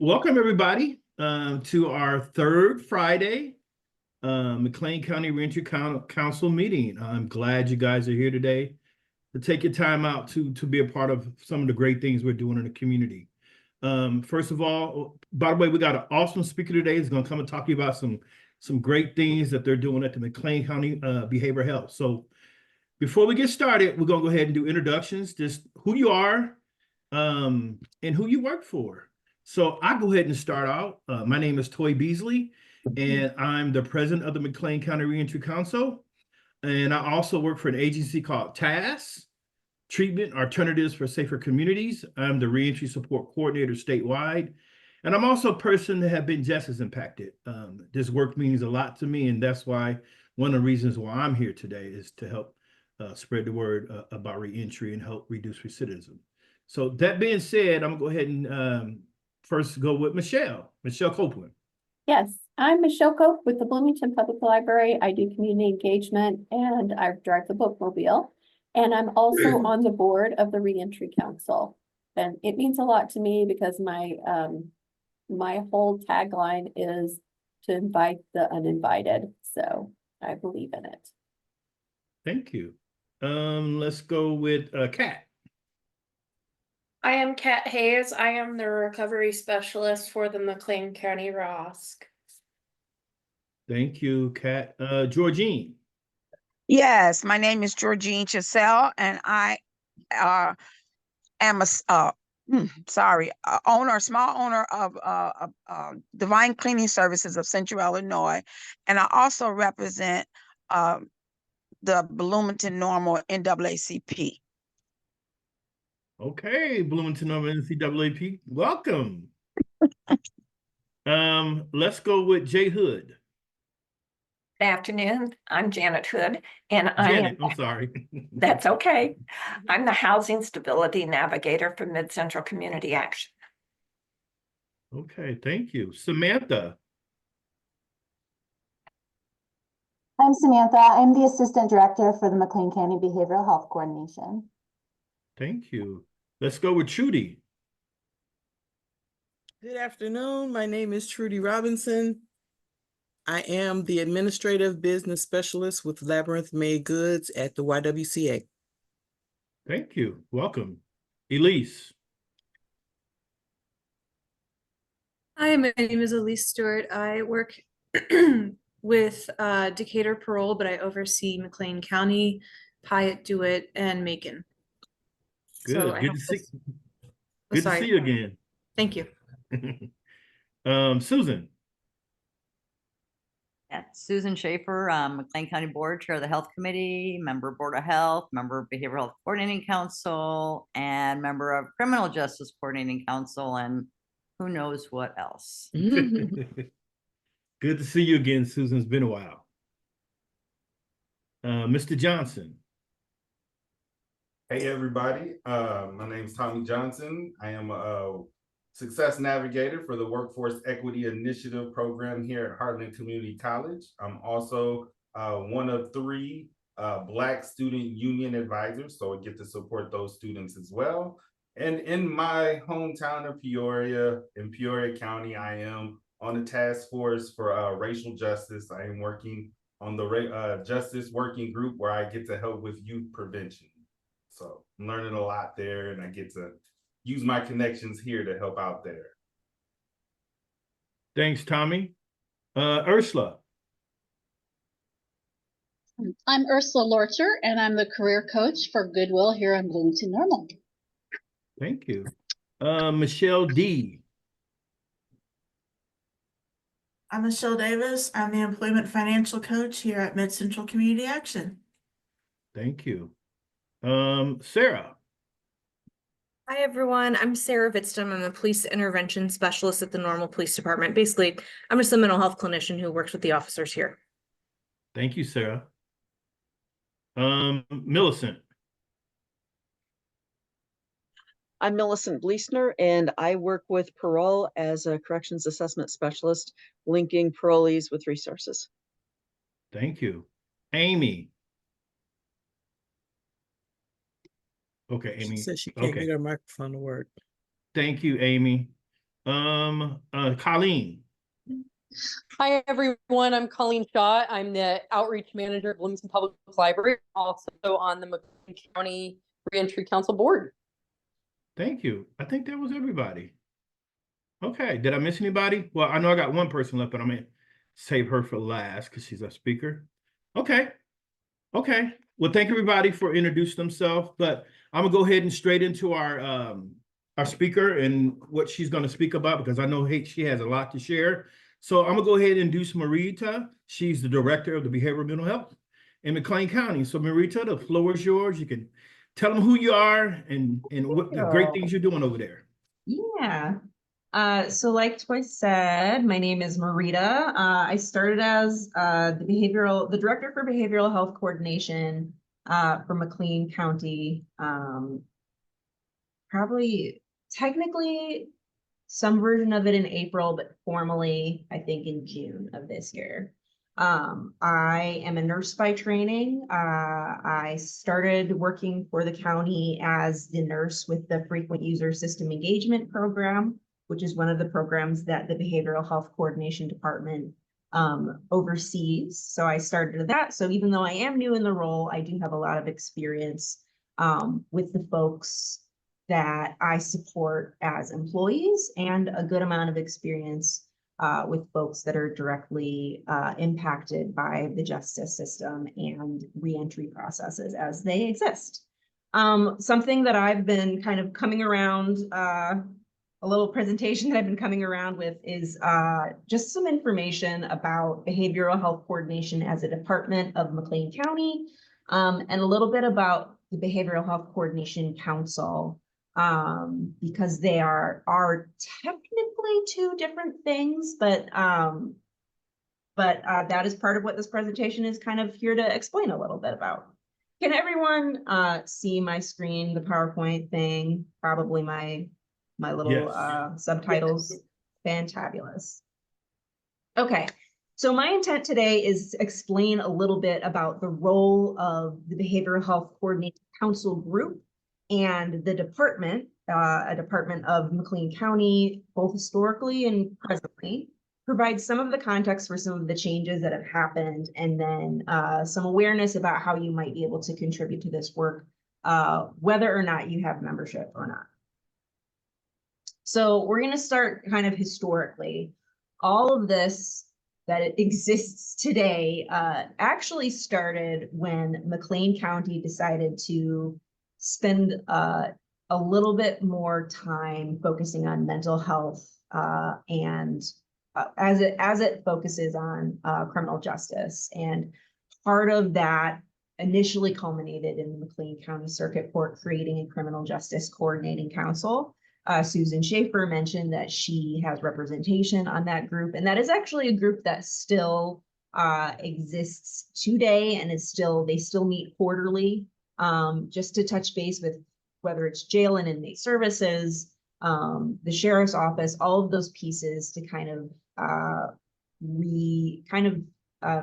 Welcome everybody to our third Friday McLean County Reentry Council meeting. I'm glad you guys are here today to take your time out to be a part of some of the great things we're doing in the community. First of all, by the way, we got an awesome speaker today who's going to come and talk to you about some great things that they're doing at the McLean County Behavioral Health. So before we get started, we're going to go ahead and do introductions, just who you are and who you work for. So I'll go ahead and start out. My name is Toy Beasley, and I'm the president of the McLean County Reentry Council. And I also work for an agency called TAS, Treatment Alternatives for Safer Communities. I'm the reentry support coordinator statewide. And I'm also a person that have been just as impacted. This work means a lot to me, and that's why one of the reasons why I'm here today is to help spread the word about reentry and help reduce recidivism. So that being said, I'm gonna go ahead and first go with Michelle Copeland. Yes, I'm Michelle Cope with the Bloomington Public Library. I do community engagement and I drive the bookmobile. And I'm also on the board of the Reentry Council. And it means a lot to me because my whole tagline is to invite the uninvited. So I believe in it. Thank you. Let's go with Kat. I am Kat Hayes. I am the recovery specialist for the McLean County ROSC. Thank you, Kat. Georgine. Yes, my name is Georgine Chiselle, and I am a small owner of Divine Cleaning Services of Central Illinois, and I also represent the Bloomington Normal NAACP. Okay, Bloomington Normal NCAAP, welcome. Let's go with Jay Hood. Good afternoon. I'm Janet Hood, and I'm sorry. That's okay. I'm the Housing Stability Navigator for Mid Central Community Action. Okay, thank you. Samantha. I'm Samantha. I'm the Assistant Director for the McLean County Behavioral Health Coordination. Thank you. Let's go with Trudy. Good afternoon. My name is Trudy Robinson. I am the Administrative Business Specialist with Landreth Made Goods at the YWCA. Thank you. Welcome. Elise. Hi, my name is Elise Stewart. I work with Decatur Parole, but I oversee McLean County, Piatt, DeWitt, and Macon. Good. So Good to see you again. Thank you. Susan. Yeah, Susan Schaefer, McLean County Board Chair of the Health Committee, member of Board of Health, member of Behavioral Health Coordinating Council, and member of Criminal Justice Coordinating Council, and who knows what else. Good to see you again, Susan. It's been a while. Mr. Johnson. Hey, everybody. My name is Tommy Johnson. I am a Success Navigator for the Workforce Equity Initiative program here at Heartland Community College. I'm also one of 3 Black Student Union advisors, so I get to support those students as well. And in my hometown of Peoria, in Peoria County, I am on the task force for racial justice. I am working on the Justice Working Group where I get to help with youth prevention. So I'm learning a lot there, and I get to use my connections here to help out there. Thanks, Tommy. Ursula. I'm Ursula Lorcher, and I'm the career coach for Goodwill here in Bloomington Normal. Thank you. Michelle D. I'm Michelle Davis. I'm the employment financial coach here at Mid Central Community Action. Thank you. Sarah. Hi, everyone. I'm Sarah Vittstam. I'm a police intervention specialist at the Normal Police Department. Basically, I'm just a mental health clinician who works with the officers here. Thank you, Sarah. Millicent. I'm Millicent Bleesner, and I work with Parole as a corrections assessment specialist, linking parolees with resources. Thank you. Amy. Okay, Amy. She said she can't get her microphone to work. Thank you, Amy. Colleen. Hi, everyone. I'm Colleen Shaw. I'm the Outreach Manager at Bloomington Public Library, also on the McLean County Reentry Council Board. Thank you. I think that was everybody. Okay, did I miss anybody? Well, I know I got one person left, but I'm gonna save her for last because she's a speaker. Okay. Okay. Well, thank everybody for introducing themselves, but I'm gonna go ahead and straight into our speaker and what she's gonna speak about because I know she has a lot to share. So I'm gonna go ahead and introduce Marita. She's the director of the behavioral mental health in McLean County. So Marita, the floor is yours. You can tell them who you are and what the great things you're doing over there. Yeah. So like Toy said, my name is Marita. I started as the director for behavioral health coordination for McLean County. Probably technically some version of it in April, but formally, I think in June of this year. I am a nurse by training. I started working for the county as the nurse with the Frequent User System Engagement Program, which is one of the programs that the Behavioral Health Coordination Department oversees. So I started that. So even though I am new in the role, I do have a lot of experience with the folks that I support as employees and a good amount of experience with folks that are directly impacted by the justice system and reentry processes as they exist. Something that I've been kind of coming around, a little presentation that I've been coming around with is just some information about behavioral health coordination as a department of McLean County, and a little bit about the Behavioral Health Coordination Council, because they are technically two different things, but that is part of what this presentation is kind of here to explain a little bit about. Can everyone see my screen, the PowerPoint thing, probably my little subtitles? Fantabulous. Okay, so my intent today is to explain a little bit about the role of the Behavioral Health Coordination Council group and the department, a department of McLean County, both historically and presently, provide some of the context for some of the changes that have happened, and then some awareness about how you might be able to contribute to this work, whether or not you have membership or not. So we're going to start kind of historically. All of this that it exists today actually started when McLean County decided to spend a little bit more time focusing on mental health and as it focuses on criminal justice. And part of that initially culminated in the McLean County Circuit Court creating a criminal justice coordinating council. Susan Schaefer mentioned that she has representation on that group, and that is actually a group that still exists today and they still meet quarterly, just to touch base with whether it's jail and inmate services, the sheriff's office, all of those pieces to kind of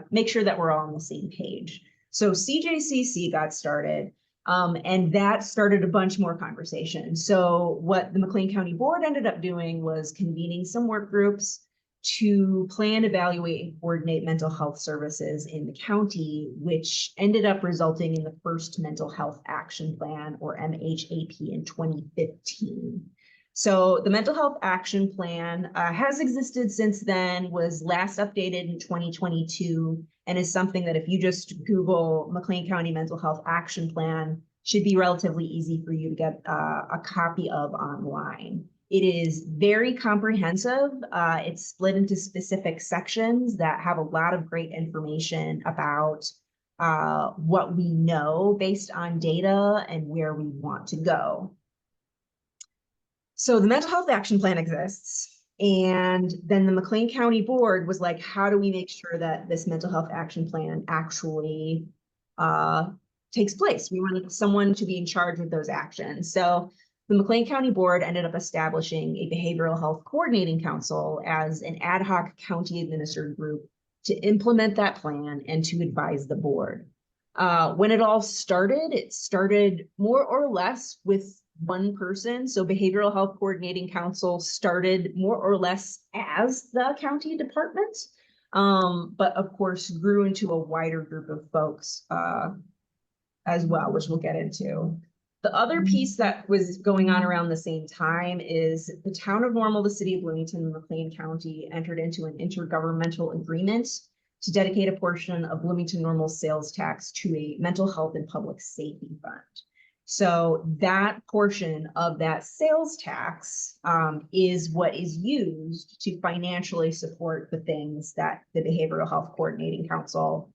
make sure that we're all on the same page. So CJCC got started. And that started a bunch more conversation. So what the McLean County Board ended up doing was convening some work groups to plan, evaluate, and coordinate mental health services in the county, which ended up resulting in the first Mental Health Action Plan, or MHAP, in 2015. So the Mental Health Action Plan has existed since then, was last updated in 2022, and is something that if you just Google McLean County Mental Health Action Plan, should be relatively easy for you to get a copy of online. It is very comprehensive. It's split into specific sections that have a lot of great information about what we know based on data and where we want to go. So the Mental Health Action Plan exists. And then the McLean County Board was like, how do we make sure that this Mental Health Action Plan actually takes place? We wanted someone to be in charge of those actions. So the McLean County Board ended up establishing a Behavioral Health Coordinating Council as an ad hoc county administered group to implement that plan and to advise the board. When it all started, it started more or less with one person. So Behavioral Health Coordinating Council started more or less as the county department, but of course grew into a wider group of folks as well, which we'll get into. The other piece that was going on around the same time is the town of Normal, the city of Bloomington, and McLean County entered into an intergovernmental agreement to dedicate a portion of Bloomington Normal sales tax to a mental health and public safety fund. So that portion of that sales tax is what is used to financially support the things that the Behavioral Health Coordinating Council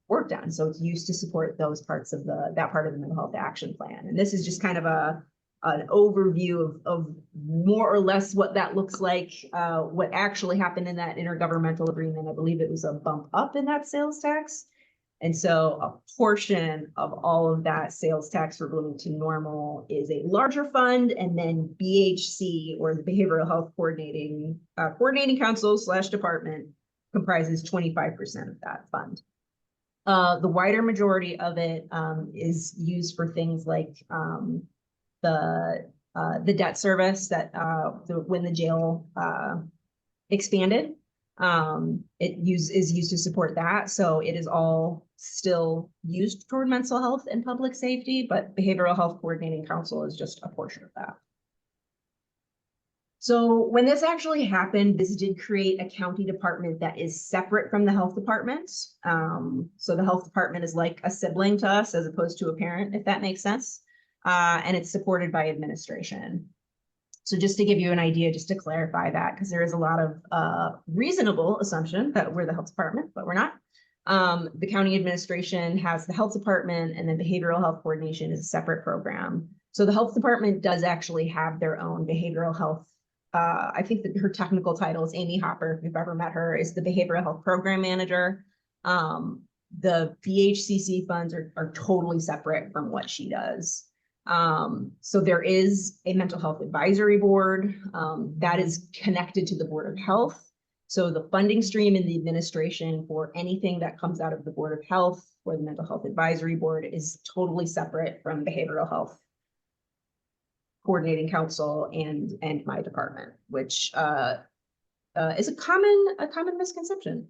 worked on. So it's used to support those parts of that part of the mental health action plan. And this is just kind of an overview of more or less what that looks like, what actually happened in that intergovernmental agreement. I believe it was a bump up in that sales tax. And so a portion of all of that sales tax for Bloomington Normal is a larger fund, and then BHC, or the Behavioral Health Coordinating Council / department, comprises 25% of that fund. The wider majority of it is used for things like the debt service that when the jail expanded, is used to support that. So it is all still used toward mental health and public safety, but Behavioral Health Coordinating Council is just a portion of that. So when this actually happened, this did create a county department that is separate from the health department. So the health department is like a sibling to us as opposed to a parent, if that makes sense. And it's supported by administration. So just to give you an idea, just to clarify that, because there is a lot of reasonable assumption that we're the health department, but we're not. The county administration has the health department, and then behavioral health coordination is a separate program. So the health department does actually have their own behavioral health. I think that her technical title is Amy Hopper, if you've ever met her, is the behavioral health program manager. The BHCC funds are totally separate from what she does. So there is a mental health advisory board that is connected to the Board of Health. So the funding stream in the administration for anything that comes out of the Board of Health or the Mental Health Advisory Board is totally separate from Behavioral Health Coordinating Council and my department, which is a common misconception.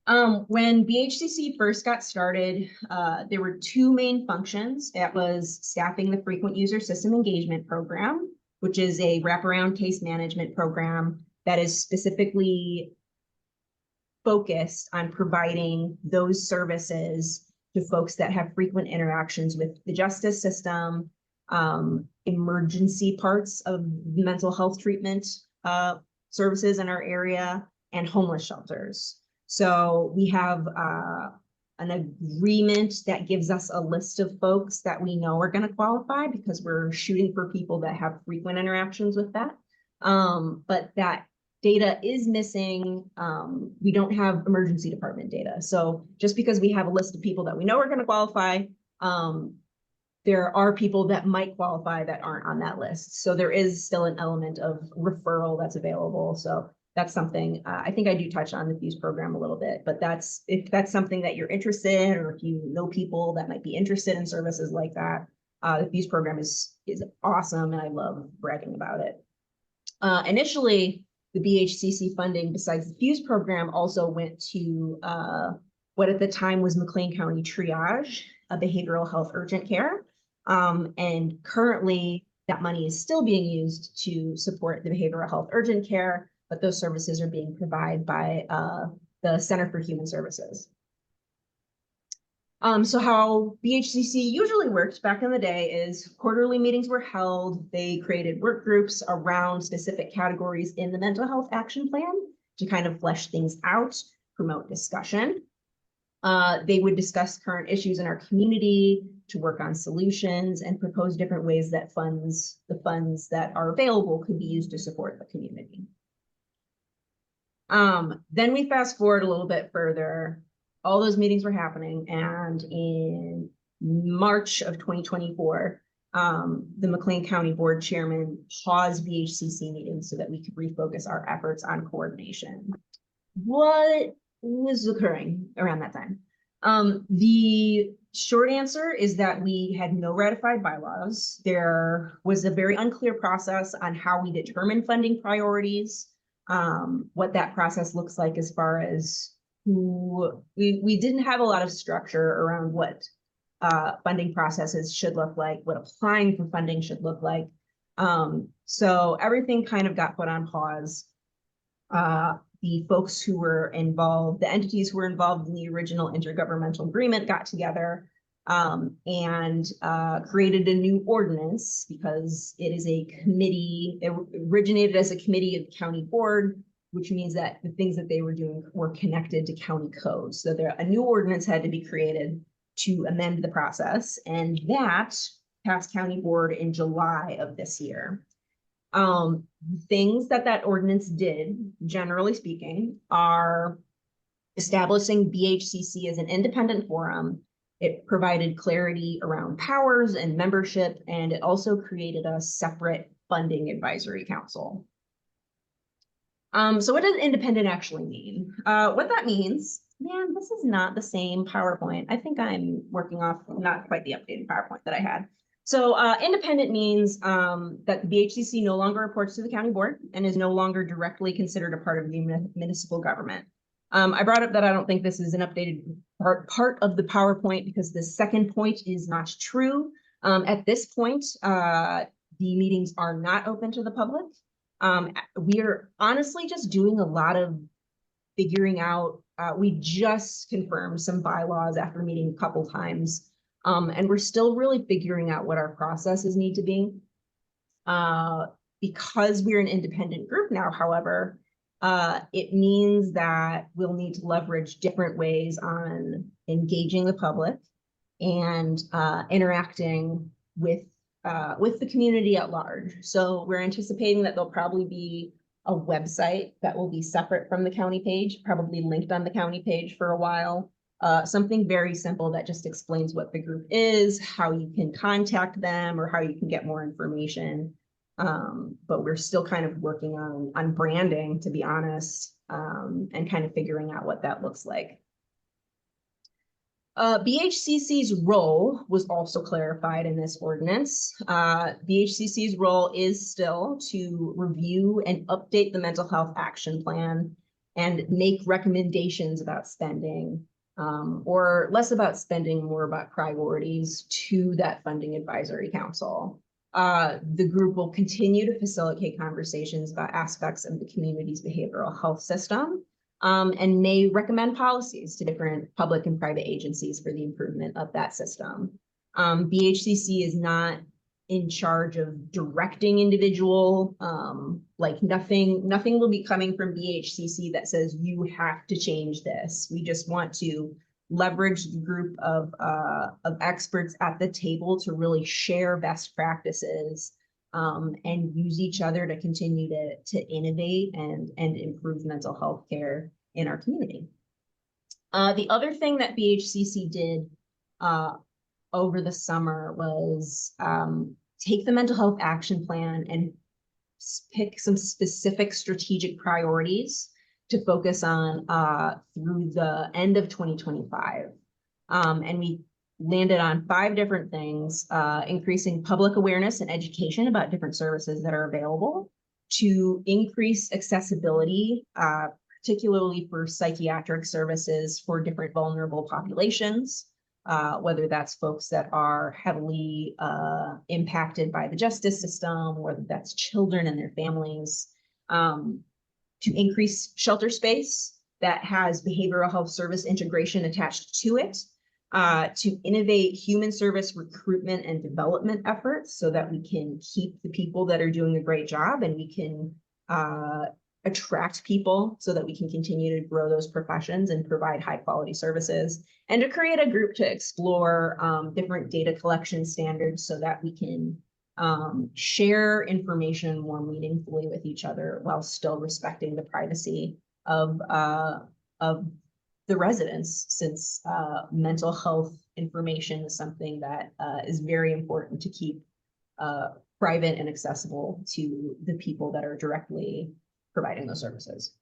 When BHCC first got started, there were two main functions. That was staffing the Frequent User System Engagement Program, which is a wraparound case management program that is specifically focused on providing those services to folks that have frequent interactions with the justice system, emergency parts of mental health treatment services in our area, and homeless shelters. So we have an agreement that gives us a list of folks that we know are going to qualify, because we're shooting for people that have frequent interactions with that. But that data is missing. We don't have emergency department data. So just because we have a list of people that we know are going to qualify, there are people that might qualify that aren't on that list. So there is still an element of referral that's available. So that's something I think I do touch on the Fuse program a little bit, but if that's something that you're interested in, or if you know people that might be interested in services like that, the Fuse program is awesome, and I love bragging about it. Initially, the BHCC funding, besides the Fuse program, also went to what at the time was McLean County Triage, a behavioral health urgent care. And currently, that money is still being used to support the behavioral health urgent care, but those services are being provided by the Center for Human Services. So how BHCC usually worked back in the day is quarterly meetings were held. They created work groups around specific categories in the mental health action plan to kind of flesh things out, promote discussion. They would discuss current issues in our community, to work on solutions, and propose different ways that the funds that are available could be used to support the community. Then we fast forward a little bit further. All those meetings were happening, and in March of 2024, the McLean County Board Chairman paused BHCC meetings so that we could refocus our efforts on coordination. What was occurring around that time? The short answer is that we had no ratified bylaws. There was a very unclear process on how we determine funding priorities, what that process looks like as far as who, we didn't have a lot of structure around what funding processes should look like, what applying for funding should look like. So everything kind of got put on pause. The folks who were involved, the entities who were involved in the original intergovernmental agreement got together and created a new ordinance because it is a committee, it originated as a committee of the county board, which means that the things that they were doing were connected to county code. So a new ordinance had to be created to amend the process, and that passed county board in July of this year. Things that ordinance did, generally speaking, are establishing BHCC as an independent forum. It provided clarity around powers and membership, and it also created a separate funding advisory council. So what does independent actually mean? What that means, man, this is not the same PowerPoint. I think I'm working off not quite the updated PowerPoint that I had. So independent means that the BHCC no longer reports to the county board and is no longer directly considered a part of the municipal government. I brought up that I don't think this is an updated part of the PowerPoint because the second point is not true. At this point, the meetings are not open to the public. We are honestly just doing a lot of figuring out. We just confirmed some bylaws after meeting a couple times. And we're still really figuring out what our processes need to be. Because we're an independent group now, however, it means that we'll need to leverage different ways on engaging the public and interacting with the community at large. So we're anticipating that there'll probably be a website that will be separate from the county page, probably linked on the county page for a while. Something very simple that just explains what the group is, how you can contact them, or how you can get more information. But we're still kind of working on branding, to be honest, and kind of figuring out what that looks like. BHCC's role was also clarified in this ordinance. BHCC's role is still to review and update the mental health action plan and make recommendations about spending. Or less about spending, more about priorities to that funding advisory council. The group will continue to facilitate conversations about aspects of the community's behavioral health system and may recommend policies to different public and private agencies for the improvement of that system. BHCC is not in charge of directing individual, like nothing will be coming from BHCC that says you have to change this. We just want to leverage the group of experts at the table to really share best practices and use each other to continue to innovate and improve mental health care in our community. The other thing that BHCC did over the summer was take the mental health action plan and pick some specific strategic priorities to focus on through the end of 2025. And we landed on 5 different things, increasing public awareness and education about different services that are available, to increase accessibility, particularly for psychiatric services for different vulnerable populations, whether that's folks that are heavily impacted by the justice system, whether that's children and their families, to increase shelter space that has behavioral health service integration attached to it, to innovate human service recruitment and development efforts so that we can keep the people that are doing a great job and we can attract people so that we can continue to grow those professions and provide high quality services, and to create a group to explore different data collection standards so that we can share information more meaningfully with each other while still respecting the privacy of the residents, since mental health information is something that is very important to keep private and accessible to the people that are directly providing those services.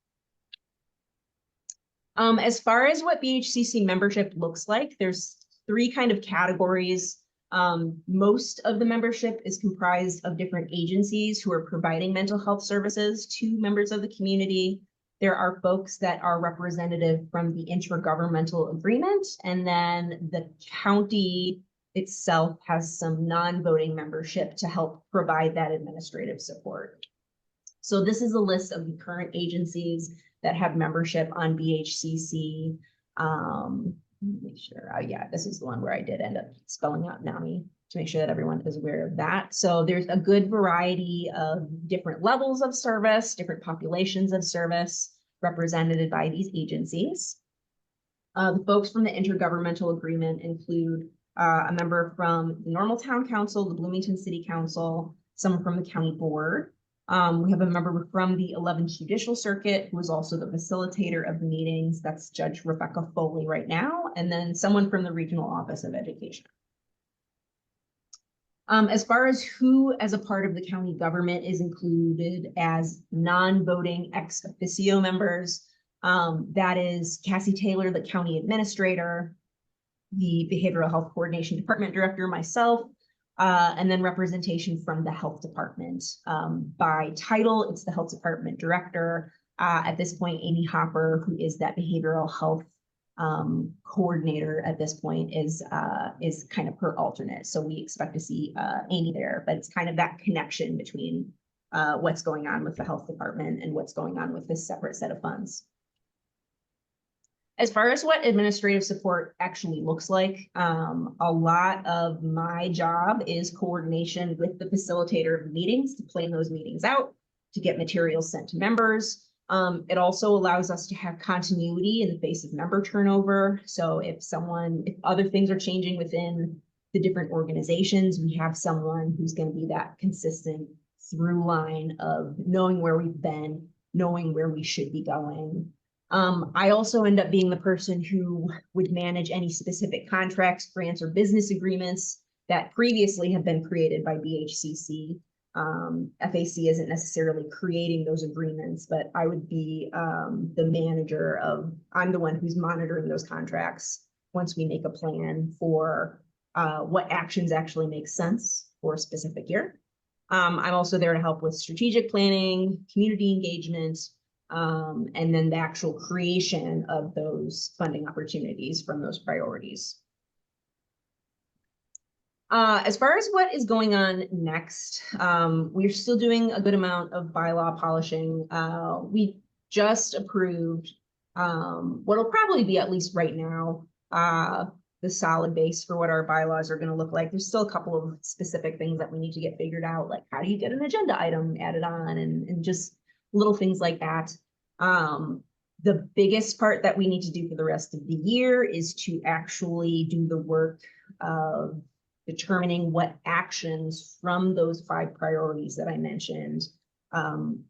As far as what BHCC membership looks like, there's 3 kind of categories. Most of the membership is comprised of different agencies who are providing mental health services to members of the community. There are folks that are representative from the intergovernmental agreement, and then the county itself has some non-voting membership to help provide that administrative support. So this is a list of the current agencies that have membership on BHCC. Make sure, yeah, this is the one where I did end up spelling out NAMI to make sure that everyone is aware of that. So there's a good variety of different levels of service, different populations of service represented by these agencies. The folks from the intergovernmental agreement include a member from the Normal Town Council, the Bloomington City Council, someone from the county board. We have a member from the 11th Judicial Circuit, who is also the facilitator of the meetings. That's Judge Rebecca Foley right now, and then someone from the Regional Office of Education. As far as who, as a part of the county government, is included as non-voting ex officio members, that is Cassie Taylor, the county administrator, the Behavioral Health Coordination Department Director, myself, and then representation from the health department. By title, it's the health department director. At this point, Amy Hopper, who is that behavioral health coordinator at this point, is kind of her alternate. So we expect to see Amy there, but it's kind of that connection between what's going on with the health department and what's going on with this separate set of funds. As far as what administrative support actually looks like, a lot of my job is coordination with the facilitator of meetings to plan those meetings out, to get materials sent to members. It also allows us to have continuity in the face of member turnover. So if other things are changing within the different organizations, we have someone who's going to be that consistent through line of knowing where we've been, knowing where we should be going. I also end up being the person who would manage any specific contracts, grants, or business agreements that previously have been created by BHCC. FAC isn't necessarily creating those agreements, but I would be the manager I'm the one who's monitoring those contracts once we make a plan for what actions actually make sense for a specific year. I'm also there to help with strategic planning, community engagement, and then the actual creation of those funding opportunities from those priorities. As far as what is going on next, we're still doing a good amount of bylaw polishing. We just approved what'll probably be, at least right now, the solid base for what our bylaws are going to look like. There's still a couple of specific things that we need to get figured out, like how do you get an agenda item added on, and just little things like that. The biggest part that we need to do for the rest of the year is to actually do the work of determining what actions from those 5 priorities that I mentioned,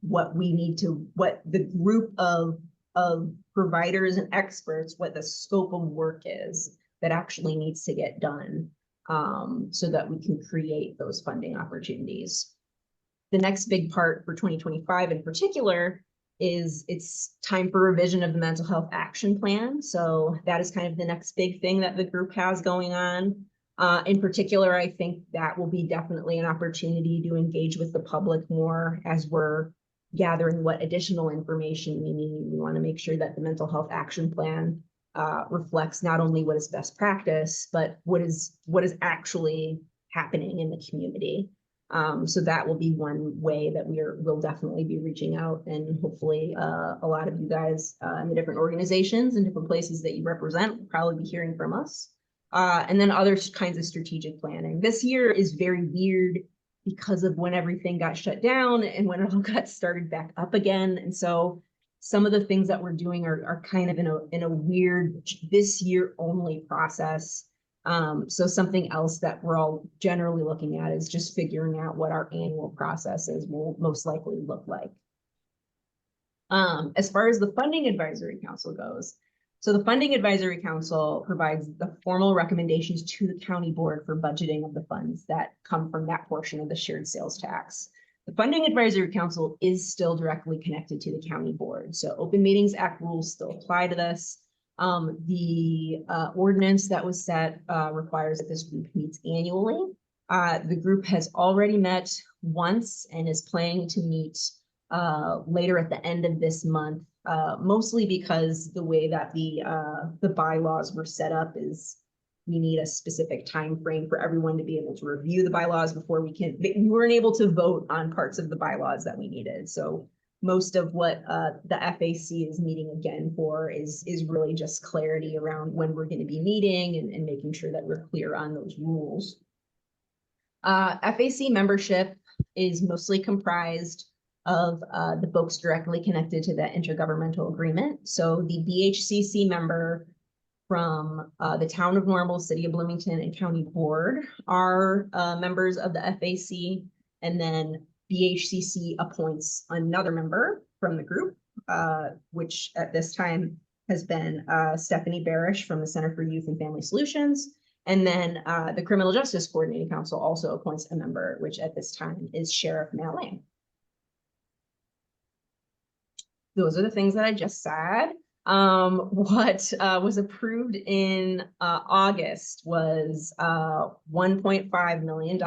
what the group of providers and experts, what the scope of work is that actually needs to get done, so that we can create those funding opportunities. The next big part for 2025 in particular is it's time for revision of the mental health action plan. So that is kind of the next big thing that the group has going on. In particular, I think that will be definitely an opportunity to engage with the public more as we're gathering what additional information we need. We want to make sure that the mental health action plan reflects not only what is best practice, but what is actually happening in the community. So that will be one way that we'll definitely be reaching out, and hopefully a lot of you guys in the different organizations and different places that you represent will probably be hearing from us. And then other kinds of strategic planning. This year is very weird because of when everything got shut down and when it all got started back up again. And so some of the things that we're doing are kind of in a weird this year only process. So something else that we're all generally looking at is just figuring out what our annual processes will most likely look like. As far as the Funding Advisory Council goes, so the Funding Advisory Council provides the formal recommendations to the county board for budgeting of the funds that come from that portion of the shared sales tax. The Funding Advisory Council is still directly connected to the county board. So Open Meetings Act rules still apply to this. The ordinance that was set requires that this group meets annually. The group has already met once and is planning to meet later at the end of this month, mostly because the way that the bylaws were set up is we need a specific time frame for everyone to be able to review the bylaws before we weren't able to vote on parts of the bylaws that we needed. So most of what the FAC is meeting again for is really just clarity around when we're going to be meeting and making sure that we're clear on those rules. FAC membership is mostly comprised of the folks directly connected to that intergovernmental agreement. So the BHCC member from the town of Normal, city of Bloomington, and county board are members of the FAC, and then BHCC appoints another member from the group, which at this time has been Stephanie Barish from the Center for Youth and Family Solutions. And then the Criminal Justice Coordinating Council also appoints a member, which at this time is Sheriff Malane. Those are the things that I just said. What was approved in August was $1.5 million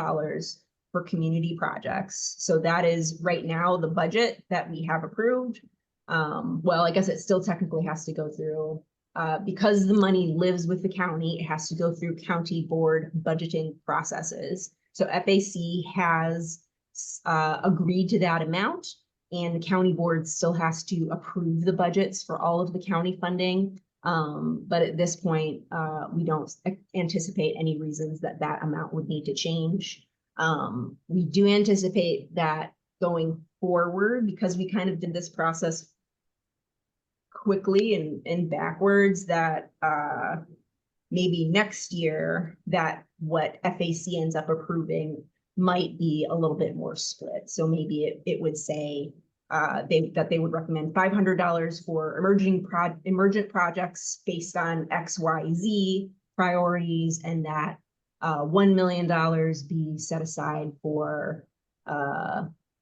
for community projects. So that is right now the budget that we have approved. Well, I guess it still technically has to go through, because the money lives with the county, it has to go through county board budgeting processes. So FAC has agreed to that amount, and the county board still has to approve the budgets for all of the county funding. But at this point, we don't anticipate any reasons that that amount would need to change. We do anticipate that going forward, because we kind of did this process quickly and backwards, that maybe next year that what FAC ends up approving might be a little bit more split. So maybe it would say that they would recommend $500 for emergent projects based on XYZ priorities, and that $1 million be set aside for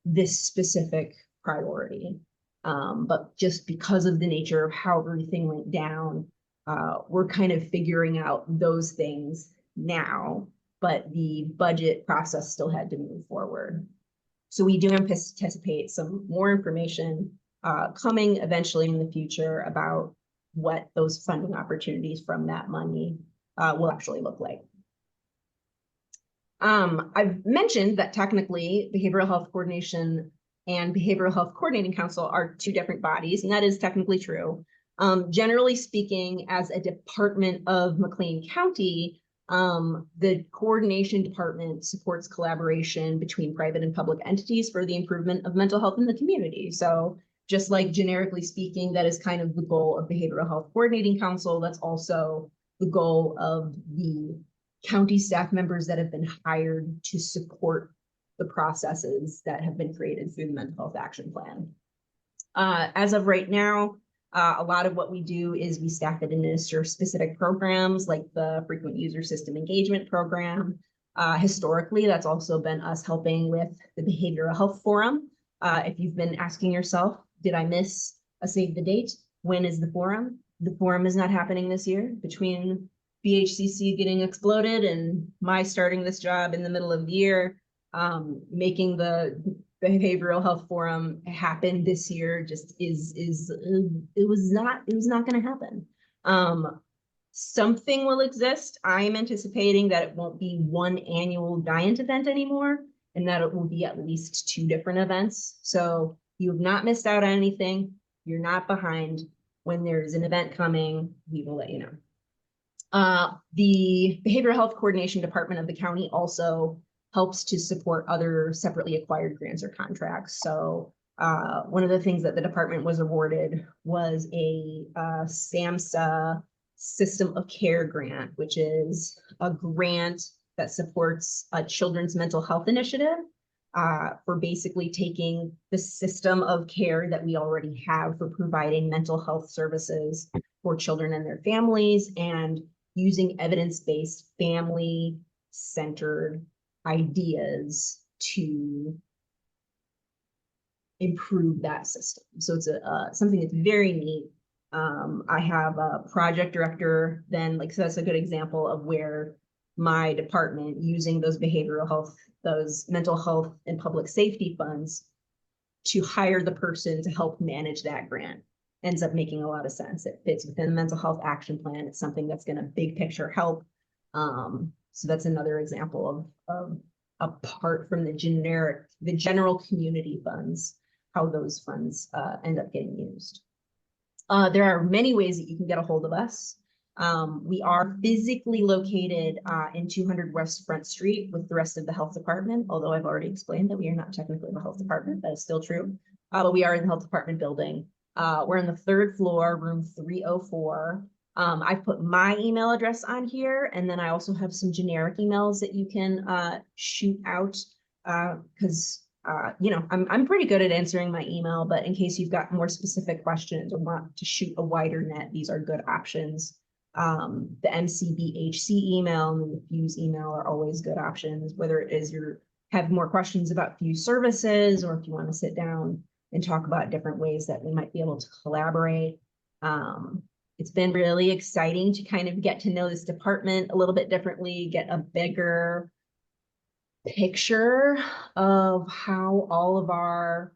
this specific priority. But just because of the nature of how everything went down, we're kind of figuring out those things now, but the budget process still had to move forward. So we do anticipate some more information coming eventually in the future about what those funding opportunities from that money will actually look like. I've mentioned that technically Behavioral Health Coordination and Behavioral Health Coordinating Council are two different bodies, and that is technically true. Generally speaking, as a department of McLean County, the coordination department supports collaboration between private and public entities for the improvement of mental health in the community. So just like generically speaking, that is kind of the goal of Behavioral Health Coordinating Council. That's also the goal of the county staff members that have been hired to support the processes that have been created through the Mental Health Action Plan. As of right now, a lot of what we do is we staff and administer specific programs like the Frequent User System Engagement Program. Historically, that's also been us helping with the Behavioral Health Forum. If you've been asking yourself, did I miss a save the date? When is the forum? The forum is not happening this year. Between BHCC getting exploded and my starting this job in the middle of the year, making the Behavioral Health Forum happen this year just it was not going to happen. Something will exist. I'm anticipating that it won't be one annual giant event anymore, and that it will be at least 2 different events. So you have not missed out on anything. You're not behind. When there's an event coming, we will let you know. The Behavioral Health Coordination Department of the county also helps to support other separately acquired grants or contracts. So one of the things that the department was awarded was a SAMHSA System of Care grant, which is a grant that supports a children's mental health initiative for basically taking the system of care that we already have for providing mental health services for children and their families, and using evidence-based, family-centered ideas to improve that system. So it's something that's very neat. I have a project director then, like, so that's a good example of where my department using those behavioral health, those mental health and public safety funds to hire the person to help manage that grant ends up making a lot of sense. It fits within the mental health action plan. It's something that's going to big picture help. So that's another example of apart from the general community funds, how those funds end up getting used. There are many ways that you can get a hold of us. We are physically located in 200 West Front Street with the rest of the health department, although I've already explained that we are not technically the health department. That is still true. But we are in the health department building. We're on the 3rd floor, room 304. I've put my email address on here, and then I also have some generic emails that you can shoot out because you know, I'm pretty good at answering my email, but in case you've got more specific questions or want to shoot a wider net, these are good options. The MCBHC email and the Fuse email are always good options, whether it is you have more questions about Fuse services, or if you want to sit down and talk about different ways that we might be able to collaborate. It's been really exciting to kind of get to know this department a little bit differently, get a bigger picture of how all of our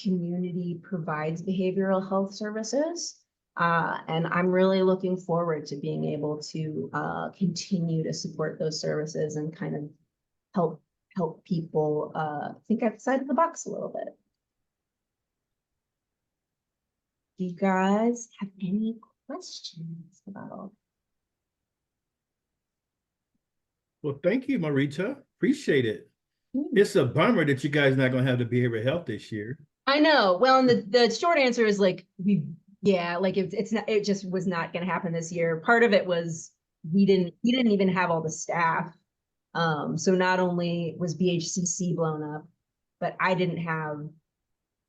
community provides behavioral health services. And I'm really looking forward to being able to continue to support those services and kind of help people think outside of the box a little bit. Do you guys have any questions about? Well, thank you, Marita. Appreciate it. It's a bummer that you guys not going to have the behavioral health this year. I know. Well, and the short answer is like like it's not, it just was not going to happen this year. Part of it was we didn't even have all the staff. So not only was BHCC blown up, but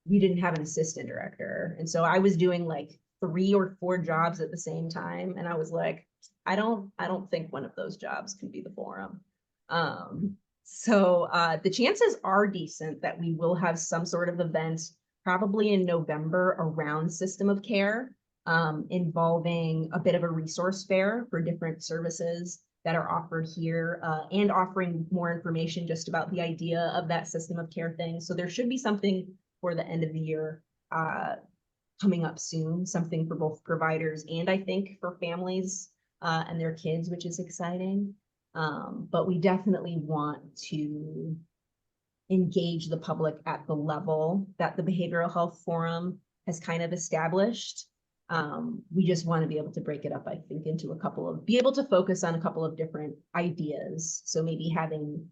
we didn't have an assistant director. And so I was doing like 3 or 4 jobs at the same time. And I was like, I don't think one of those jobs can be the forum. So the chances are decent that we will have some sort of event probably in November around system of care, involving a bit of a resource fair for different services that are offered here, and offering more information just about the idea of that system of care thing. So there should be something for the end of the year coming up soon, something for both providers and I think for families and their kids, which is exciting. But we definitely want to engage the public at the level that the Behavioral Health Forum has kind of established. We just want to be able to break it up, I think, into be able to focus on a couple of different ideas. So maybe having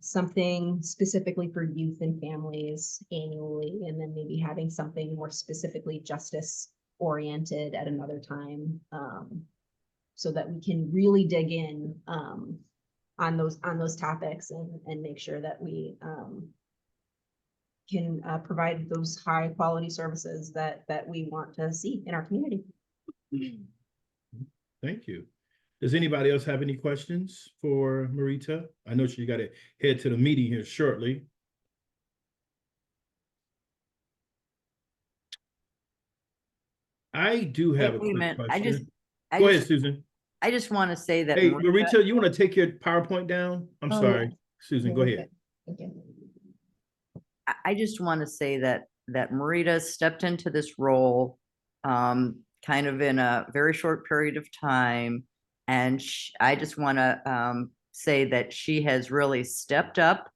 something specifically for youth and families annually, and then maybe having something more specifically justice oriented at another time, so that we can really dig in on those topics and make sure that we can provide those high quality services that we want to see in our community. Thank you. Does anybody else have any questions for Marita? I know she got to head to the meeting here shortly. I do have a quick question. Go ahead, Susan. I just want to say that. Hey, Marita, you want to take your PowerPoint down? I'm sorry. Yeah. Susan, go ahead. Okay. I just want to say that Marita stepped into this role kind of in a very short period of time. And I just want to say that she has really stepped up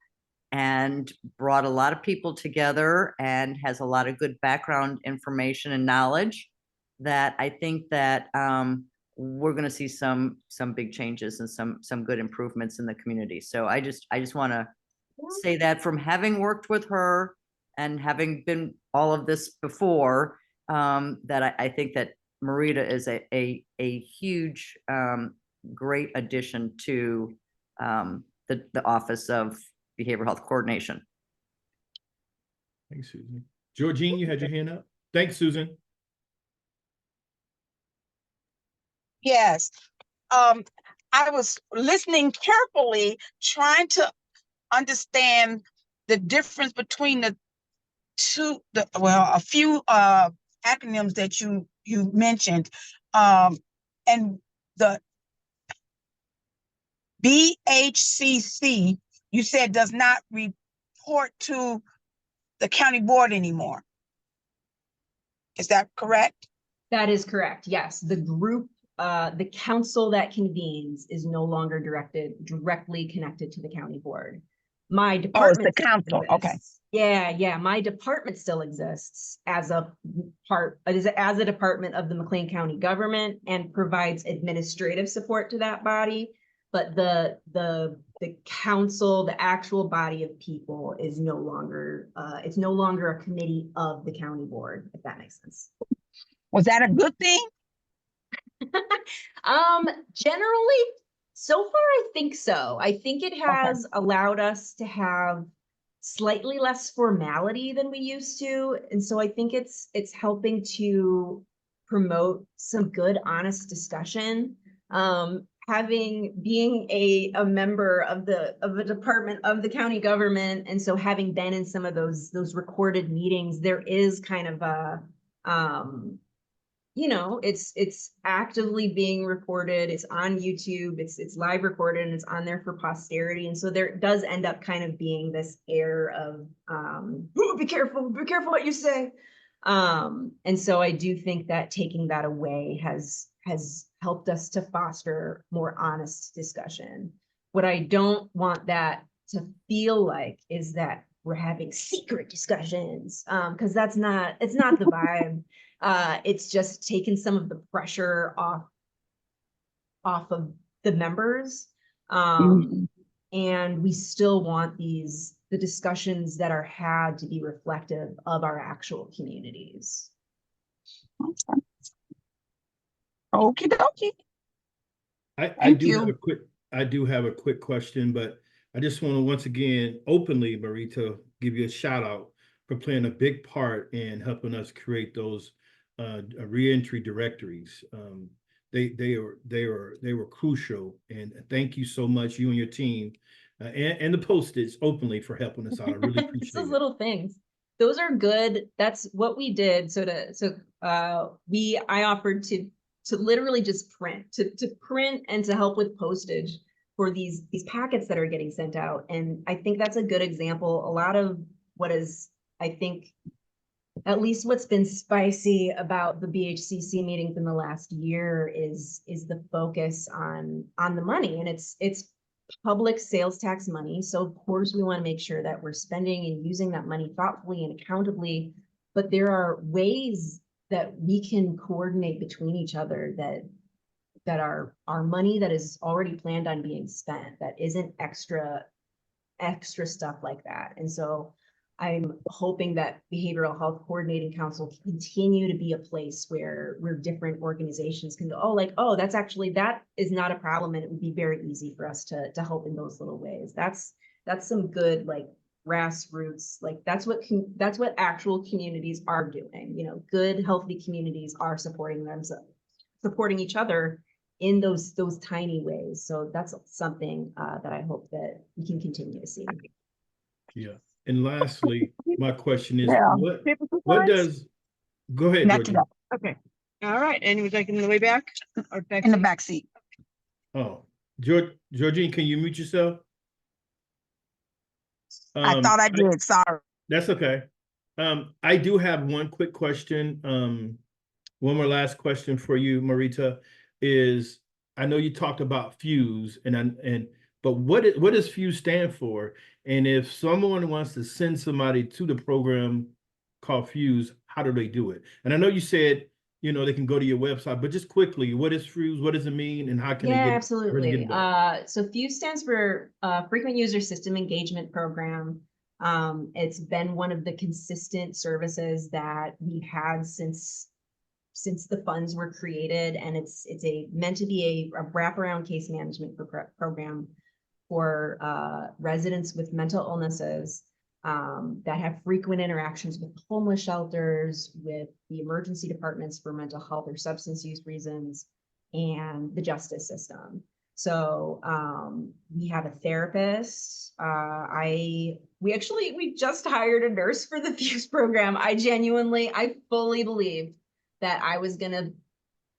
and brought a lot of people together and has a lot of good background information and knowledge that I think that we're going to see some big changes and some good improvements in the community. So I just want to say that from having worked with her and having been all of this before, that I think that Marita is a huge, great addition to the Office of Behavioral Health Coordination. Thanks, Susan. Georgine, you had your hand up. Thanks, Susan. Yes. I was listening carefully, trying to understand the difference between the a few acronyms that you mentioned, and the BHCC, you said does not report to the county board anymore. Is that correct? That is correct. Yes, the group, the council that convenes is no longer directly connected to the county board. My department. Oh, it's the council. Okay. Yeah. My department still exists as a department of the McLean County government and provides administrative support to that body. But the council, the actual body of people, is no longer it's no longer a committee of the county board, if that makes sense. Was that a good thing? Generally, so far, I think so. I think it has allowed us to have slightly less formality than we used to. And so I think it's helping to promote some good, honest discussion. Being a member of a department of the county government, and so having been in some of those recorded meetings, there is kind of a it's actively being recorded. It's on YouTube. It's live recorded and it's on there for posterity. And so there does end up kind of being this air of be careful what you say. And so I do think that taking that away has helped us to foster more honest discussion. What I don't want that to feel like is that we're having secret discussions, because it's not the vibe. It's just taken some of the pressure off of the members. And we still want the discussions that are had to be reflective of our actual communities. Okie dokie. I do have a quick question, but I just want to once again openly, Marita, give you a shout out for playing a big part in helping us create those reentry directories. They were crucial, and thank you so much, you and your team, and the postage openly for helping us out. I really appreciate It's those it. little things. Those are good. That's what we did. I offered to literally just print and to help with postage for these packets that are getting sent out. And I think that's a good example. A lot of what is, I think, at least what's been spicy about the BHCC meetings in the last year is the focus on the money. And it's public sales tax money. So of course we want to make sure that we're spending and using that money thoughtfully and accountably, but there are ways that we can coordinate between each other that are our money that is already planned on being spent, that isn't extra stuff like that. And so I'm hoping that Behavioral Health Coordinating Council can continue to be a place where different organizations can go, that is not a problem, and it would be very easy for us to help in those little ways. That's some good, like, grassroots, like that's what actual communities are doing. Good, healthy communities are supporting each other in those tiny ways. So that's something that I hope that we can continue to see. Yeah. And lastly, my question is, Yeah. what does, go ahead, Not Georgie. to Okay. All right. And we're taking the way back or back in the back seat. Oh, Georgine, can you mute yourself? I thought I did. Sorry. That's okay. I do have one quick question. One more last question for you, Marita, is I know you talked about Fuse but what does Fuse stand for? And if someone wants to send somebody to the program called Fuse, how do they do it? And I know you said, they can go to your website, but just quickly, what is Fuse? What does it mean? And how can they get absolutely. involved? So Fuse stands for Frequent User System Engagement Program. It's been one of the consistent services that we've had since the funds were created, and it's meant to be a wraparound case management program for residents with mental illnesses that have frequent interactions with homeless shelters, with the emergency departments for mental health or substance use reasons, and the justice system. So we have a therapist. We just hired a nurse for the Fuse program. I fully believed that I was gonna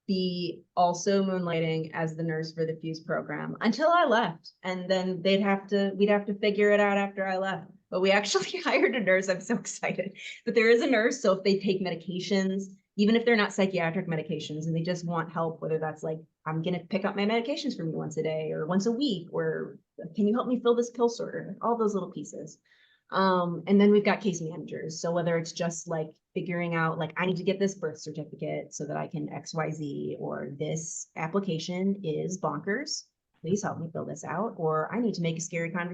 be also moonlighting as the nurse for the Fuse program until I left. And then we'd have to figure it out after I left. But we actually hired a nurse. I'm so excited. But there is a nurse, so if they take medications, even if they're not psychiatric medications and they just want help, whether that's like, I'm gonna pick up my medications for me once a day or once a week, or can you help me fill this pill sorter? All those little pieces. And then we've got case managers. So whether it's just like figuring out, like, I need to get this birth certificate so that I can XYZ, or this application is bonkers, please help me fill this out, or I need to make a scary call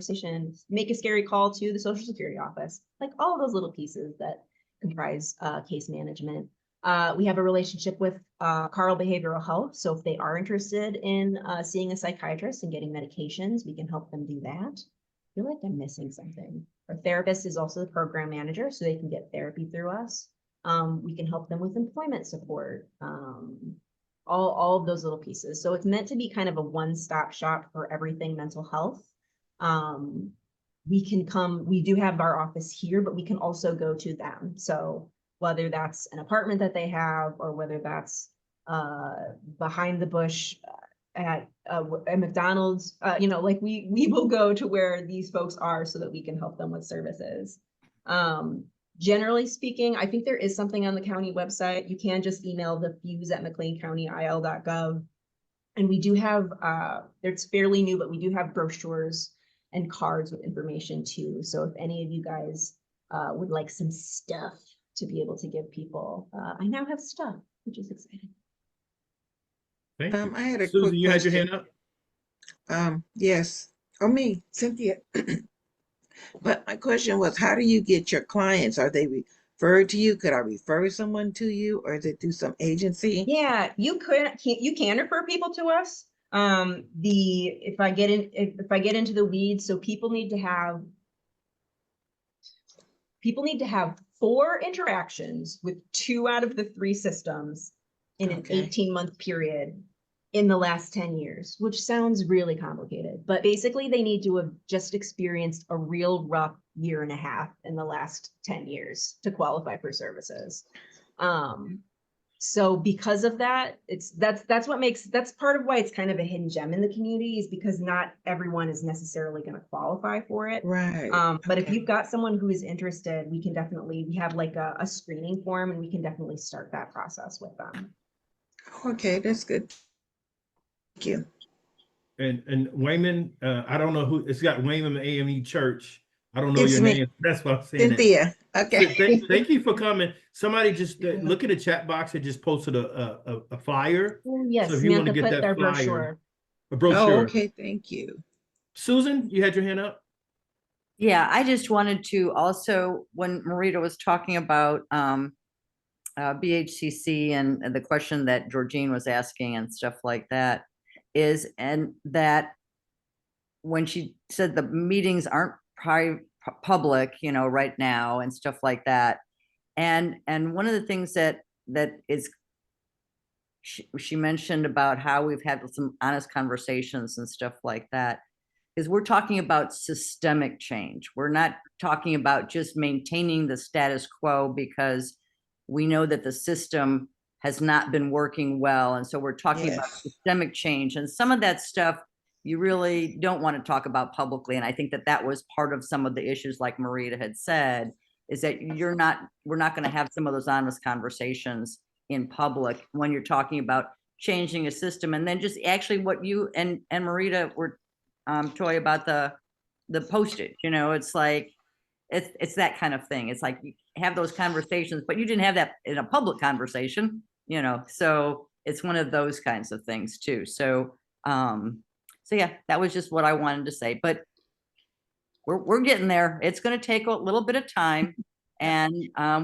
to the Social Security office, like all of those little pieces that comprise case management. We have a relationship with Carl Behavioral Health. So if they are interested in seeing a psychiatrist and getting medications, we can help them do that. I feel like I'm missing something. Our therapist is also the program manager, so they can get therapy through us. We can help them with employment support, all of those little pieces. So it's meant to be kind of a one-stop shop for everything mental health. We do have our office here, but we can also go to them. So whether that's an apartment that they have, or whether that's behind the bush at McDonald's, like we will go to where these folks are so that we can help them with services. Generally speaking, I think there is something on the county website. You can just email the fuse@mcleancountyil.gov. And we do have, it's fairly new, but we do have brochures and cards with information too. So if any of you guys would like some stuff to be able to give people, I now have stuff, which is exciting. Thank you. I had a Susan, quick you had your question. hand up? Yes. Oh, me, Cynthia. But my question was, how do you get your clients? Are they referred to you? Could I refer someone to you, or is it through some agency? Yeah, you can refer people to us. If I get into the weeds, so people need to have 4 interactions with 2 out of the 3 systems in an 18-month period in the last 10 years, which sounds really complicated, but basically they need to have just experienced a real rough 1.5 years in the last 10 years to qualify for services. So because of that, that's part of why it's kind of a hidden gem in the community, is because not everyone is necessarily going to qualify for it. Right. But if you've got someone who is interested, we have like a screening form, and we can definitely start that process with them. Okay, that's good. Thank you. And Wayman, I don't know who, it's got Wayman AME Church. I don't know It's your me. name. That's why I'm saying Cynthia. Okay. Thank you for coming. Somebody just look at the chat box and just posted a flyer. Yes, So if you want to get that flyer, brochure. a brochure. Oh, okay, thank you. Susan, you had your hand up? Yeah, I just wanted to also, when Marita was talking about BHCC and the question that Georgine was asking and stuff like that, and that when she said the meetings aren't public, right now and stuff like that. And one of the things that is, she mentioned about how we've had some honest conversations and stuff like that, is we're talking about systemic change. We're not talking about just maintaining the status quo, because we know that the system has not been working well. And so we're talking about systemic change, and some of that stuff you really don't want to talk about publicly. And I think that was part of some of the issues, like Marita had said, is that we're not going to have some of those honest conversations in public when you're talking about changing a system. And then just actually what you and Marita were Toy about the postage, it's like, it's that kind of thing. It's like you have those conversations, but you didn't have that in a public conversation, so it's one of those kinds of things too. So yeah, that was just what I wanted to say, but we're getting there. It's going to take a little bit of time, and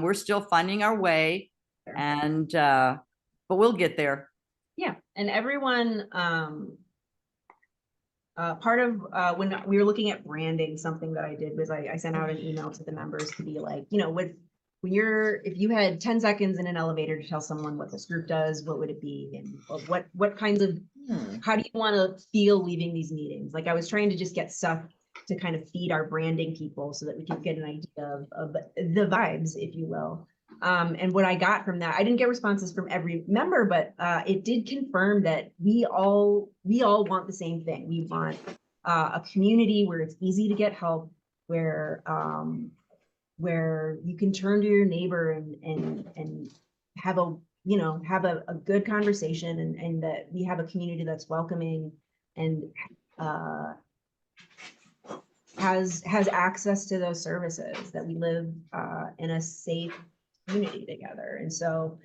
we're still finding our way, and but we'll get there. Yeah, and everyone, part of when we were looking at branding, something that I did was I sent out an email to the members to be like, if you had 10 seconds in an elevator to tell someone what this group does, what would it be? And what kinds of How do you want to feel leaving these meetings? Like I was trying to just get stuff to kind of feed our branding people so that we can get an idea of the vibes, if you will. And what I got from that, I didn't get responses from every member, but it did confirm that we all want the same thing. We want a community where it's easy to get help, where you can turn to your neighbor and have a good conversation, and that we have a community that's welcoming and has access to those services, that we live in a safe community together. And so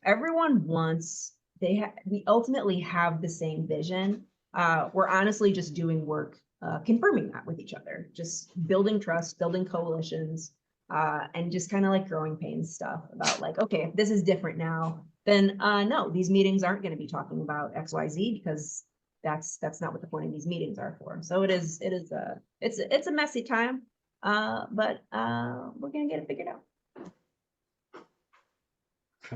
everyone wants, we ultimately have the same vision. We're honestly just doing work confirming that with each other, just building trust, building coalitions, and just kind of like growing pains stuff about like, okay, if this is different now, then no, these meetings aren't going to be talking about XYZ, because that's not what the point of these meetings are for. So it's a messy time, but we're gonna get it figured out.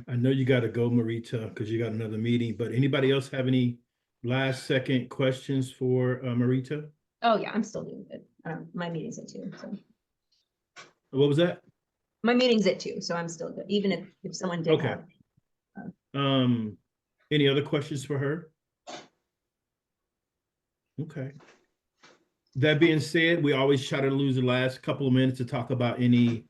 I know you got to go, Marita, because you got another meeting, but anybody else have any last second questions for Marita? Oh yeah, I'm still doing good. My meeting's at 2, so. What was that? My meeting's at 2, so I'm still good, even if someone did Okay. have. Any other questions for her? Okay. That being said, we always try to lose the last couple of minutes to talk about any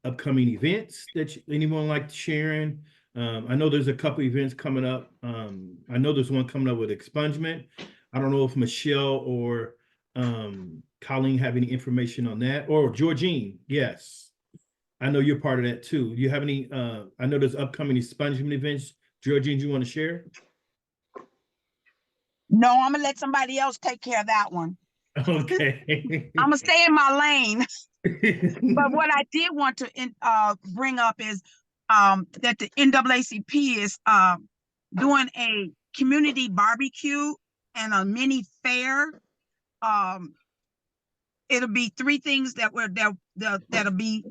upcoming events that anyone like sharing. I know there's a couple events coming up. I know there's one coming up with expungement. I don't know if Michelle or Colleen have any information on that, or Georgine. Yes, I know you're part of that too. Do you have any? I know there's upcoming expungement events. Georgine, do you want to share? No, I'm gonna let somebody else take care of that one. Okay. I'm gonna stay in my lane. But what I did want to bring up is that the NAACP is doing a community barbecue and a mini fair. It'll be 3 things that'll be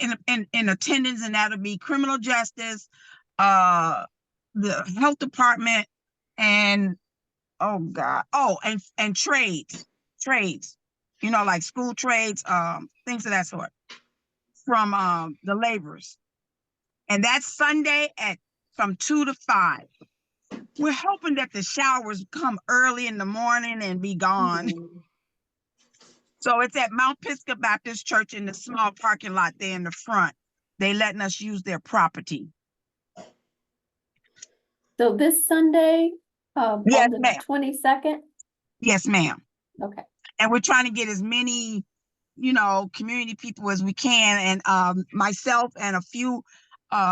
in attendance, and that'll be criminal justice, the health department, and and trades, like school trades, things of that sort, from the laborers. And that's Sunday from 2 to 5. We're hoping that the showers come early in the morning and be gone. So it's at Mount Pisgah Baptist Church in the small parking lot there in the front. They letting us use their property. So this Sunday, Yes, on the ma'am. 22nd? Yes, ma'am. Okay. And we're trying to get as many, community people as we can. And myself and a few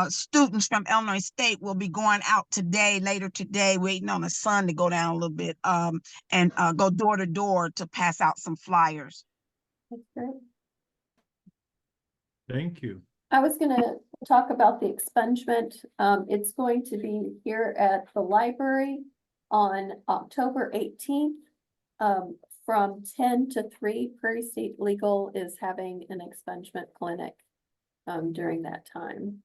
students from Illinois State will be going out later today, waiting on the sun to go down a little bit, and go door to door to pass out some flyers. That's great. Thank you. I was going to talk about the expungement. It's going to be here at the library on October 18th, from 10 to 3. Prairie State Legal is having an expungement clinic during that time.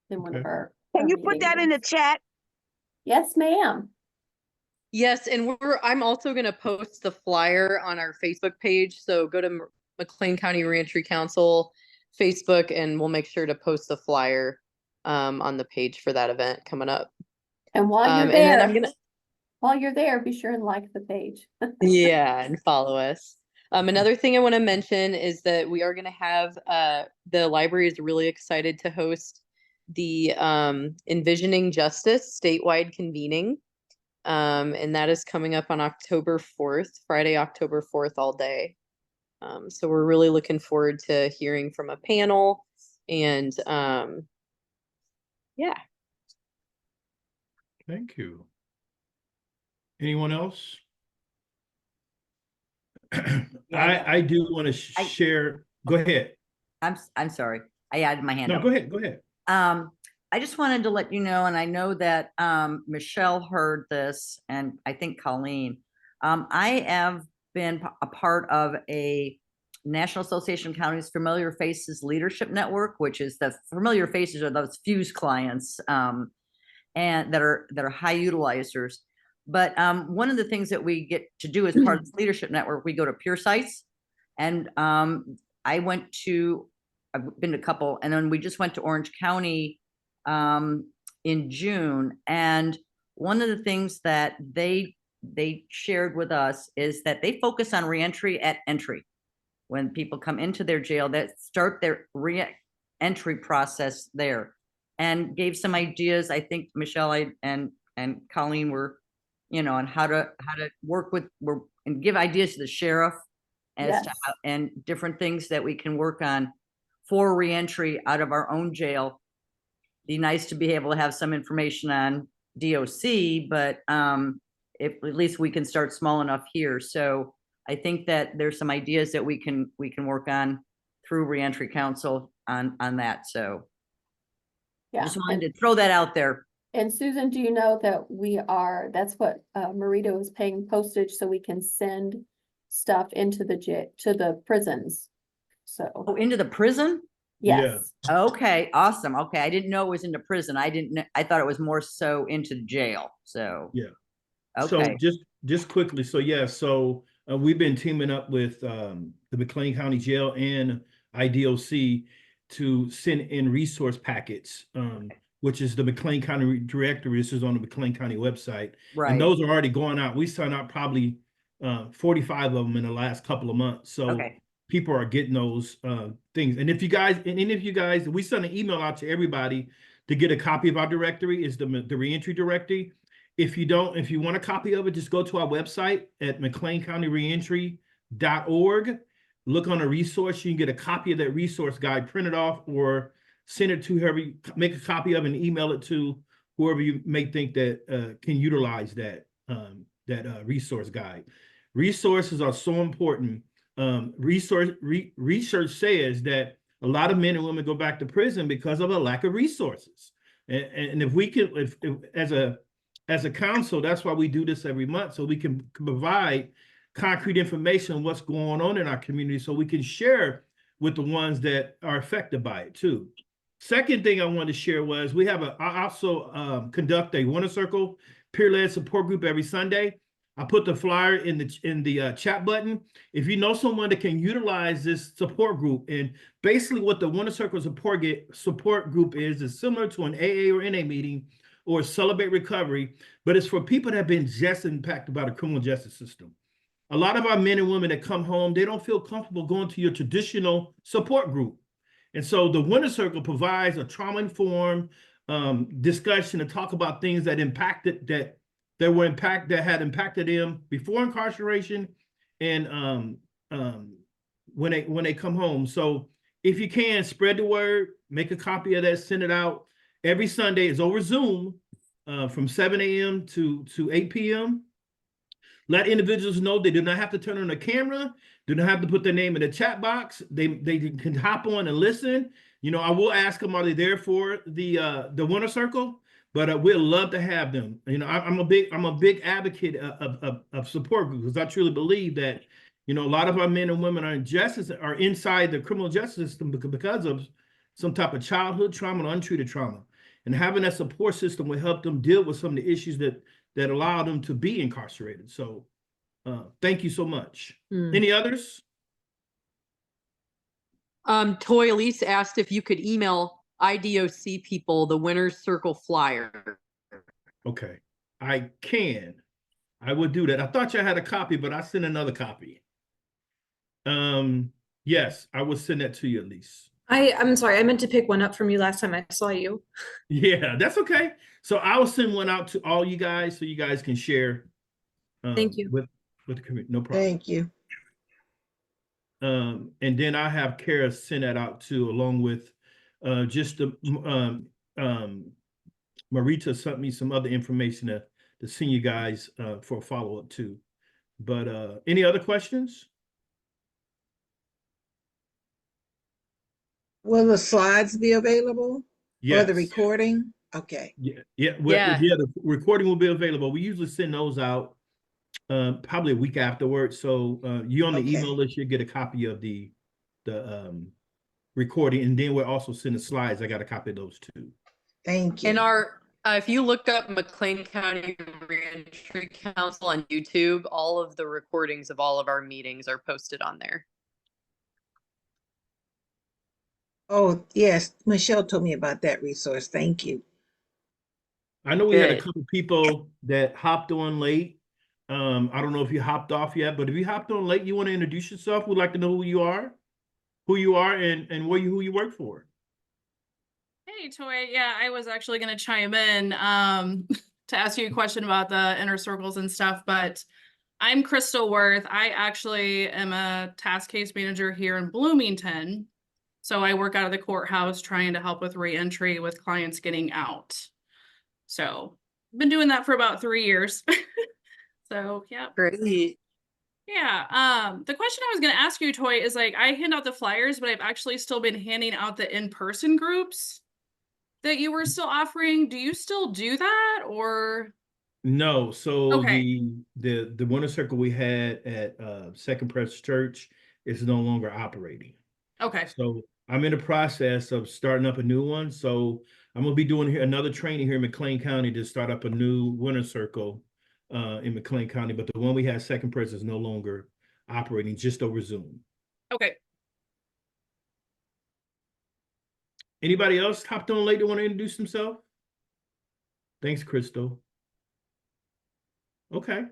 In one of our Can you put that in the chat? Yes, ma'am. Yes, and I'm also going to post the flyer on our Facebook page. So go to McLean County Reentry Council Facebook, and we'll make sure to post the flyer on the page for that event coming up. And while you're there, be sure and like the page. Yeah, and follow us. Another thing I want to mention is that we are going to have the library is really excited to host the Envisioning Justice statewide convening. And that is coming up on October 4th, Friday, October 4th, all day. So we're really looking forward to hearing from a panel, and yeah. Thank you. Anyone else? I do want to share. Go ahead. I'm sorry. I added my hand No, up. go ahead. Go ahead. I just wanted to let you know, and I know that Michelle heard this, and I think Colleen. I have been a part of a National Association of Counties Familiar Faces Leadership Network, which is the Familiar Faces are those Fuse clients. and that are high utilizers. But one of the things that we get to do as part of this leadership network, we go to peer sites. And I've been to a couple, and then we just went to Orange County in June. And one of the things that they shared with us is that they focus on reentry at entry. When people come into their jail, that start their reentry process there, and gave some ideas. I think Michelle and Colleen were, on how to work with and give ideas to the sheriff as to how, and different things that we can work on for reentry out of our own jail. Be nice to be able to have some information on DOC, but if at least we can start small enough here. So I think that there's some ideas that we can work on through Reentry Council on that. So Yeah. just wanted to throw that out there. And Susan, do you know that that's what Marita was paying postage so we can send stuff into the prisons. So into the prison? Yes. Yeah. Okay, awesome. Okay, I didn't know it was into prison. I thought it was more so into jail. So yeah. Okay. So just quickly, so we've been teaming up with the McLean County Jail and IDOC to send in resource packets, which is the McLean County Directory. This is on the McLean County website. Right. And those are already going out. We sent out probably 45 of them in the last couple of months. So people are getting those things. And if you guys, we send an email out to everybody to get a copy of our directory. Is the reentry directory. If you want a copy of it, just go to our website at mcleancountyreentry.org. Look on a resource. You can get a copy of that resource guide, print it off, or send it to whoever, make a copy of it and email it to whoever you may think that can utilize that resource guide. Resources are so important. Research says that a lot of men and women go back to prison because of a lack of resources. And if we can, if as a council, that's why we do this every month, so we can provide concrete information on what's going on in our community, so we can share with the ones that are affected by it too. Second thing I wanted to share was I also conduct a Winter Circle peer-led support group every Sunday. I put the flyer in the chat button. If you know someone that can utilize this support group, and basically what the Winter Circle support group is similar to an AA or NA meeting or Celebrate Recovery, but it's for people that have been just impacted by the criminal justice system. A lot of our men and women that come home, they don't feel comfortable going to your traditional support group. And so the Winter Circle provides a trauma-informed discussion to talk about things that had impacted them before incarceration and when they come home. So if you can, spread the word, make a copy of that, send it out. Every Sunday is over Zoom from 7 a.m. to 8 p.m. Let individuals know they do not have to turn on the camera, do not have to put their name in the chat box. They can hop on and listen. I will ask them, are they there for the Winter Circle? But we'd love to have them. I'm a big advocate of support groups, because I truly believe that a lot of our men and women are inside the criminal justice system because of some type of childhood trauma or untreated trauma. And having that support system will help them deal with some of the issues that allow them to be incarcerated. So thank you so much. Any others? Toy Elise asked if you could email IDOC people the Winter Circle flyer. Okay, I can. I would do that. I thought you had a copy, but I sent another copy. Yes, I will send that to you, Elise. I'm sorry, I meant to pick one up from you last time I saw you. Yeah, that's okay. So I'll send one out to all you guys so you guys can share. Thank you. With the community. No problem. Thank you. And then I have Kara send that out too, along with just the Marita sent me some other information to send you guys for a follow-up too. But any other questions? Will the slides be available? Yes. Or the recording? Okay. Yeah. The recording will be available. We usually send those out probably a week afterwards. So you on the email list, you'll get a copy of the recording, and then we'll also send the slides. I got a copy of those too. Thank you. And our If you look up McLean County Reentry Council on YouTube, all of the recordings of all of our meetings are posted on there. Oh, yes, Michelle told me about that resource. Thank you. I know we had a Good. couple people that hopped on late. I don't know if you hopped off yet, but if you hopped on late, you want to introduce yourself. We'd like to know who you are, and who you work for. Hey, Toy. Yeah, I was actually going to chime in to ask you a question about the inner circles and stuff, but I'm Crystal Worth. I actually am a task case manager here in Bloomington. So I work out of the courthouse trying to help with reentry with clients getting out. So I've been doing that for about 3 years. So yeah. Great. Yeah. The question I was going to ask you, Toy, is like, I hand out the flyers, but I've actually still been handing out the in-person groups that you were still offering. Do you still do that, or? No, so Okay. the winter circle we had at Second Pres Church is no longer operating. Okay. So I'm in the process of starting up a new one. So I'm gonna be doing another training here in McLean County to start up a new winter circle in McLean County. But the one we had Second Pres is no longer operating, just over Zoom. Okay. Anybody else hopped on late that want to introduce themselves? Thanks, Crystal. Okay.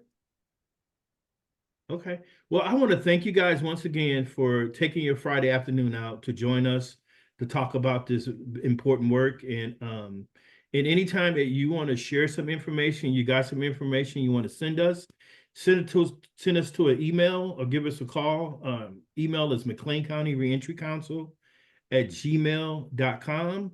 Okay. Well, I want to thank you guys once again for taking your Friday afternoon out to join us to talk about this important work. And anytime that you want to share some information, you got some information you want to send us, send us to an email or give us a call. Email is McLean County Reentry Council at gmail.com.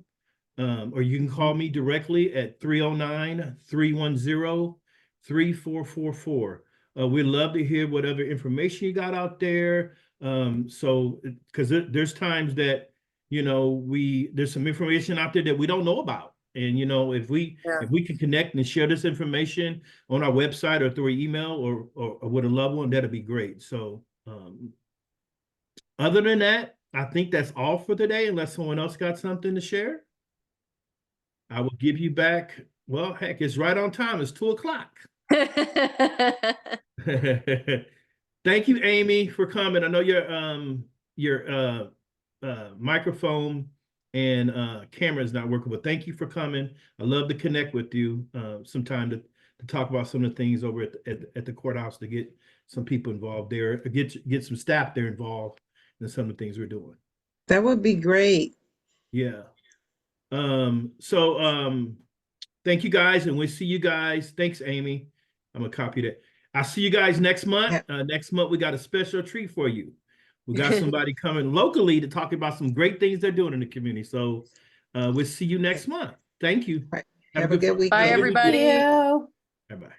Or you can call me directly at 309-310-3444. We'd love to hear whatever information you got out there. So, because there's times that, there's some information out there that we don't know about. And, if we can connect and share this information on our website or through email or with a loved one, that'd be great. So, other than that, I think that's all for today, unless someone else got something to share. I will give you back. Well, heck, it's right on time. It's 2:00. Thank you, Amy, for coming. I know your microphone and camera is not working, but thank you for coming. I love to connect with you sometime to talk about some of the things over at the courthouse, to get some people involved there, get some staff there involved in some of the things we're doing. That would be great. Yeah. Thank you guys, and we'll see you guys. Thanks, Amy. I'm gonna copy that. I'll see you guys next month. Next month we got a special treat for you. We got somebody coming locally to talk about some great things they're doing in the community. So we'll see you next month. Thank you. Have a good weekend. Bye, everybody. Thank you. Bye-bye.